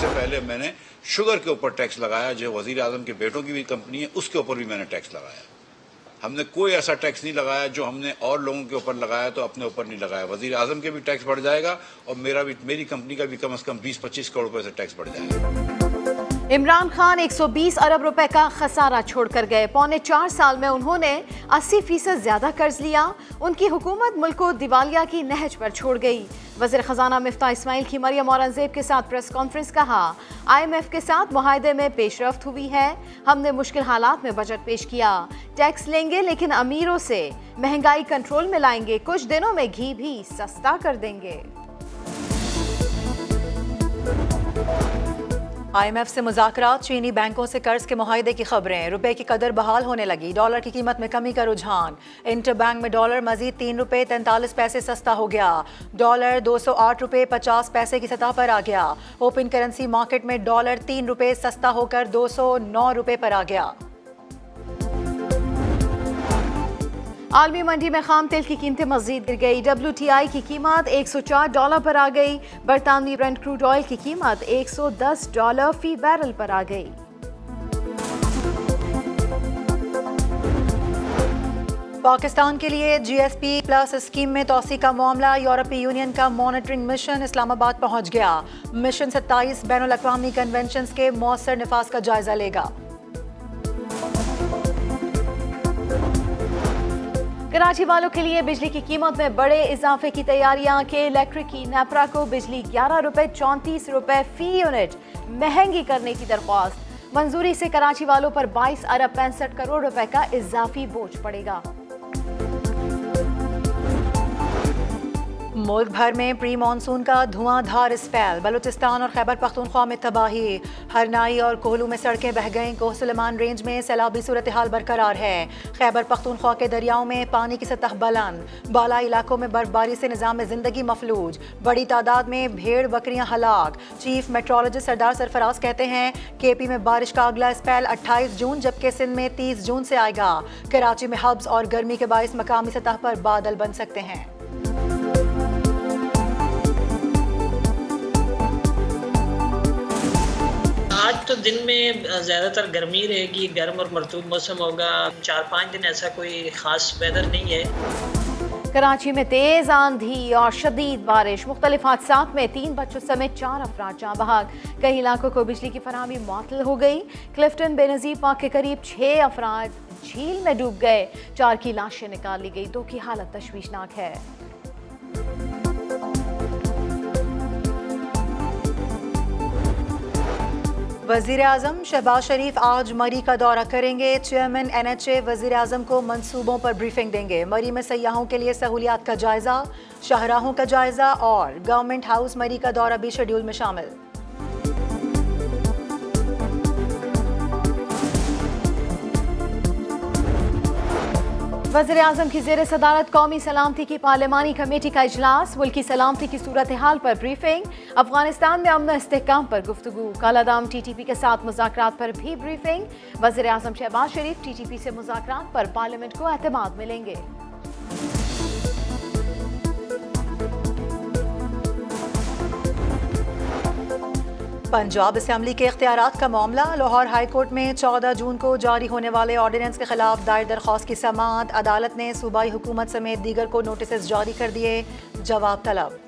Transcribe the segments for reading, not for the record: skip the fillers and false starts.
सबसे पहले मैंने शुगर के ऊपर टैक्स लगाया, जो वजीर आजम के बेटों की भी कंपनी है उसके ऊपर भी मैंने टैक्स लगाया। हमने कोई ऐसा टैक्स नहीं लगाया जो हमने और लोगों के ऊपर लगाया तो अपने ऊपर नहीं लगाया। वजीर आजम के भी टैक्स बढ़ जाएगा और मेरी कंपनी का भी कम से कम 20-25 करोड़ रुपए से टैक्स बढ़ जाएगा। इमरान खान 120 अरब रुपए का खसारा छोड़कर गए। पौने 4 साल में उन्होंने 80% ज्यादा कर्ज लिया। उनकी हुकूमत मुल्क को दिवालिया की नहज पर छोड़ गई। वज़ीर खजाना मिफ्ता इस्माइल की मरियम औरंगजेब के साथ प्रेस कॉन्फ्रेंस। कहा, IMF के साथ मुआहदे में पेशरफ्त हुई है। हमने मुश्किल हालात में बजट पेश किया। टैक्स लेंगे लेकिन अमीरों से, महंगाई कंट्रोल में लाएंगे, कुछ दिनों में घी भी सस्ता कर देंगे। IMF से मुज़ाकरात, चीनी बैंकों से कर्ज के मुआहदे की खबरें। रुपए की कदर बहाल होने लगी, डॉलर की कीमत में कमी का रुझान। इंटर बैंक में डॉलर मजीद 3 रुपए 43 पैसे सस्ता हो गया। डॉलर 208 रुपए 50 पैसे की सतह पर आ गया। ओपन करेंसी मार्केट में डॉलर 3 रुपए सस्ता होकर 209 रुपए पर आ गया। आलमी मंडी में खाम तेल की कीमतें मजीद गिर गई। WTI की कीमत $104 पर आ गई। बरतानवी ब्रेंट क्रूड ऑयल की कीमत $110 फी बैरल पर आ गई। पाकिस्तान के लिए GSP प्लस स्कीम में तोसी का मामला। यूरोपीय यूनियन का मॉनिटरिंग मिशन इस्लामाबाद पहुंच गया। मिशन 27 बैनुल अक़वामी कन्वेंशन के मौसर निफाज का जायजा लेगा। कराची वालों के लिए बिजली की कीमत में बड़े इजाफे की तैयारियां। के इलेक्ट्रिक की नेपरा को बिजली 11 रुपए 34 रुपए फी यूनिट महंगी करने की दरख्वास्त। मंजूरी से कराची वालों पर 22 अरब 65 करोड़ रुपए का इजाफी बोझ पड़ेगा। मुल्क भर में प्री मानसून का धुआंधार स्पेल। बलूचिस्तान और खैबर पख्तूनख्वा में तबाही। हरनाई और कोहलू में सड़कें बह गईं। कोह सुलेमान रेंज में सैलाबी सूरत हाल बरकरार है। खैबर पख्तूनख्वा के दरियाओं में पानी की सतह बुलंद। बालाई इलाकों में बर्फबारी से निज़ाम जिंदगी मफलूज। बड़ी तादाद में भेड़ बकरियां हलाक। चीफ मेट्रोलॉजिस्ट सरदार सरफराज कहते हैं KP में बारिश का अगला स्पेल 28 जून जबकि सिंध में 30 जून से आएगा। कराची में हब्स और गर्मी के बायस मकामी सतह पर बादल बन सकते हैं। आज तो दिन में ज़्यादातर गर्मी रहेगी, गर्म और मरतूब मौसम होगा। 4-5 दिन ऐसा कोई ख़ास वेदर नहीं है। कराची में तेज आंधी और शदीद बारिश। मुख्तलिफ हादसात में 3 बच्चों समेत 4 अफराद जाँ बहक। कई इलाकों को बिजली की फराहमी मुअत्तल हो गई। क्लिफ्टन बेनज़ीर पार्क के करीब 6 अफराद झील में डूब गए। 4 की लाशें निकाल ली गई, 2 की हालत तशवीशनाक है। वज़ीर आज़म शहबाज शरीफ आज मरी का दौरा करेंगे। चेयरमैन NHA वज़ीर आज़म को मंसूबों पर ब्रीफिंग देंगे। मरी में सयाहों के लिए सहूलियात का जायजा, शाहराहों का जायजा और गवर्नमेंट हाउस मरी का दौरा भी शेड्यूल में शामिल। वज़ीर आज़म की ज़ेर सदारत कौमी सलामती की पार्लिमानी कमेटी का इजलास। मुल्की सलामती की सूरत हाल पर ब्रीफिंग। अफगानिस्तान में अमन इस्तेहकाम पर गुफ्तगू। कालादाम TTP के साथ मुज़ाकरात पर भी ब्रीफिंग। वज़ीर आज़म शहबाज शरीफ TTP से मुज़ाकरात पर पार्लियामेंट को एतमाद मिलेंगे। पंजाब असेंबली के इख्तियारात का मामला। लाहौर हाई कोर्ट में 14 जून को जारी होने वाले ऑर्डिनेंस के खिलाफ दायर दरख्वास्त की समाअत। अदालत ने सूबाई हुकूमत समेत दीगर को नोटिस जारी कर दिए। जवाब तलब।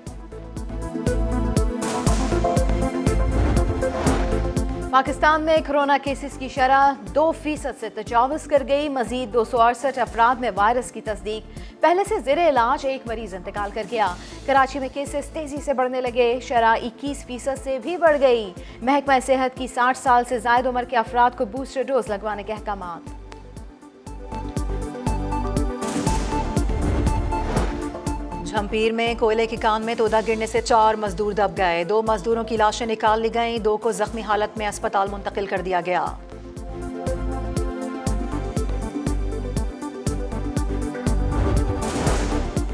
पाकिस्तान में कोरोना केसेस की शरह 2% से तजावुज़ कर गई। मजीद 268 अफराद में वायरस की तस्दीक। पहले से ज़ेरे इलाज एक मरीज इंतकाल कर गया। कराची में केसेस तेजी से बढ़ने लगे। शरह 21% से भी बढ़ गई। महकमा सेहत की 60 साल से ज़ायद उम्र के अफराद को बूस्टर डोज लगवाने के अहकामात। झंपीर में कोयले की कान में तोदा गिरने से 4 मजदूर दब गए। 2 मजदूरों की लाशें निकाल ली गईं। 2 को जख्मी हालत में अस्पताल मुंतकिल कर दिया गया।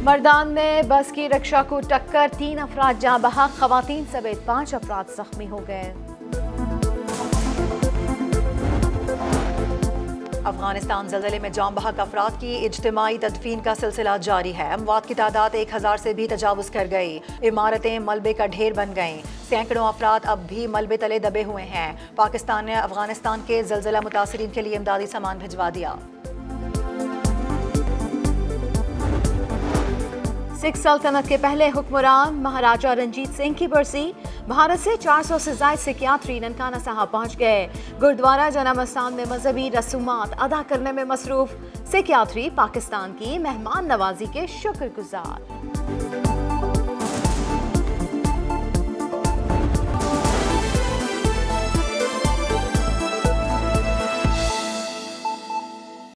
मर्दान में बस की रिक्शा को टक्कर। 3 अफराद जाँ बहक। खवातीन समेत 5 अफराद जख्मी हो गए। अफगानिस्तान ज़लज़ले में जाम बहक अफराद की इज्तिमाई तदफीन का सिलसिला जारी है। अमवात की तादाद 1000 से भी तजावुज़ कर गई। इमारतें मलबे का ढेर बन गईं। सैकड़ों अफराद अब भी मलबे तले दबे हुए हैं। पाकिस्तान ने अफगानिस्तान के ज़लज़ला मुतासरीन के लिए इमदादी सामान भिजवा दिया। सिख सल्तनत के पहले हुक्मरान महाराजा रंजीत सिंह की बरसी। भारत से 400 से ज्यादा सिखयात्री ननकाना साहब पहुंच गए। गुरुद्वारा जन्मस्थान में मजहबी रसूमात अदा करने में मसरूफ। सिखयात्री पाकिस्तान की मेहमान नवाजी के शुक्रगुजार।